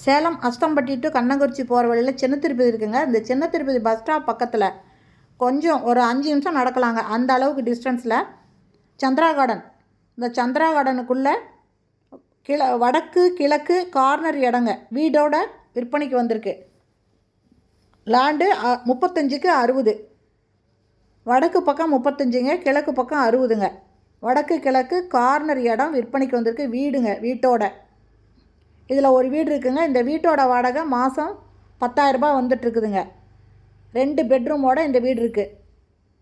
Salem Asthampatti to Kannankurichi போகிற வழியில் சின்ன திருப்பதி இருக்குங்க. இந்த சின்ன திருப்பதி பஸ் ஸ்டாப் பக்கத்தில் கொஞ்சம் ஒரு 5 நிமிஷம் நடக்கலாங்க. அந்த அளவுக்கு டிஸ்டன்ஸில் சந்திரா கார்டன். இந்த சந்திரா கார்டனுக்குள்ளே வடக்கு கிழக்கு கார்னர் இடங்க வீடோட விற்பனைக்கு வந்திருக்கு. லேண்டு 35க்கு 60. வடக்கு பக்கம் 35ங்க, கிழக்கு பக்கம் 60ங்க. வடக்கு கிழக்கு கார்னர் இடம் விற்பனைக்கு வந்திருக்கு. வீடுங்க வீட்டோட. இதில் ஒரு வீடு இருக்குங்க. இந்த வீட்டோட வாடகை மாதம் 10,000 ரூபாய் வந்துட்டுருக்குதுங்க. 2 பெட்ரூமோட இந்த வீடு இருக்குது.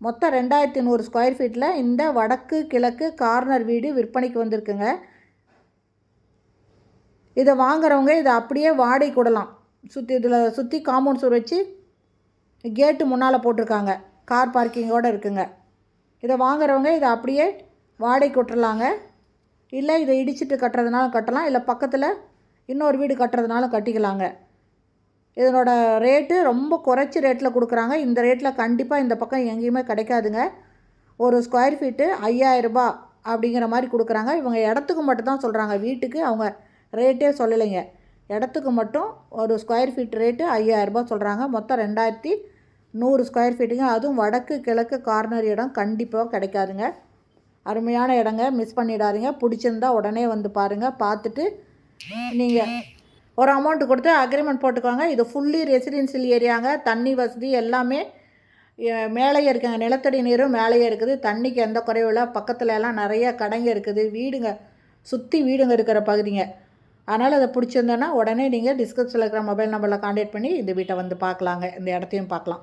மொத்தம் 2100 ஸ்கொயர் ஃபீட்டில் இந்த வடக்கு கிழக்கு கார்னர் வீடு விற்பனைக்கு வந்திருக்குங்க. இதை வாங்குறவங்க இதை அப்படியே வாடகை கூடலாம். இதில் சுற்றி காம்பவுண்ட் சுவர் வச்சு கேட்டு முன்னால் போட்டிருக்காங்க. கார் பார்க்கிங்கோடு இருக்குங்க. இதை வாங்குறவங்க இதை அப்படியே வாடகை விட்டுறலாங்க. இல்லை இதை இடிச்சிட்டு கட்டுறதுனாலும் கட்டலாம், இல்லை பக்கத்தில் இன்னொரு வீடு கட்டுறதுனாலும் கட்டிக்கலாங்க. இதனோட ரேட்டு ரொம்ப குறைச்சி ரேட்டில் கொடுக்குறாங்க. இந்த ரேட்டில் கண்டிப்பாக இந்த பக்கம் எங்கேயுமே கிடைக்காதுங்க. ஒரு ஸ்கொயர் ஃபீட்டு 5000 ரூபாய் அப்படிங்கிற மாதிரி கொடுக்குறாங்க. இவங்க இடத்துக்கு மட்டும்தான் சொல்கிறாங்க, வீட்டுக்கு அவங்க ரேட்டே சொல்லலைங்க. இடத்துக்கு மட்டும் ஒரு ஸ்கொயர் ஃபீட் ரேட்டு 5000 ரூபாய் சொல்கிறாங்க. மொத்தம் 2100 ஸ்கொயர் ஃபீட்டுங்க. அதுவும் வடக்கு கிழக்கு கார்னர் இடம் கண்டிப்பாக கிடைக்காதுங்க. அருமையான இடங்க, மிஸ் பண்ணிடாதீங்க. பிடிச்சிருந்தா உடனே வந்து பாருங்கள். பார்த்துட்டு நீங்கள் ஒரு அமௌண்ட்டு கொடுத்து அக்ரிமெண்ட் போட்டுக்கோங்க. இது ஃபுல்லி ரெசிடென்ஷியல் ஏரியாங்க. தண்ணி வசதி எல்லாமே மேலேயே இருக்குங்க. நிலத்தடி நீரும் மேலேயே இருக்குது. தண்ணிக்கு எந்த குறையும் இல்லை. பக்கத்தில் எல்லாம் நிறைய கடைங்க இருக்குது. வீடுங்க சுற்றி வீடுங்க இருக்கிற பகுதிங்க. அதனால் அதை பிடிச்சிருந்தோன்னா உடனே நீங்கள் டிஸ்கிரிப்ஷனில் இருக்கிற மொபைல் நம்பரில் கான்டாக்ட் பண்ணி இந்த வீட்டை வந்து பார்க்கலாங்க. இந்த இடத்தையும் பார்க்கலாம்.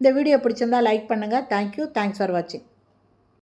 இந்த வீடியோ பிடிச்சிருந்தால் லைக் பண்ணுங்கள். தேங்க்யூ. தேங்க்ஸ் ஃபார் வாட்சிங்.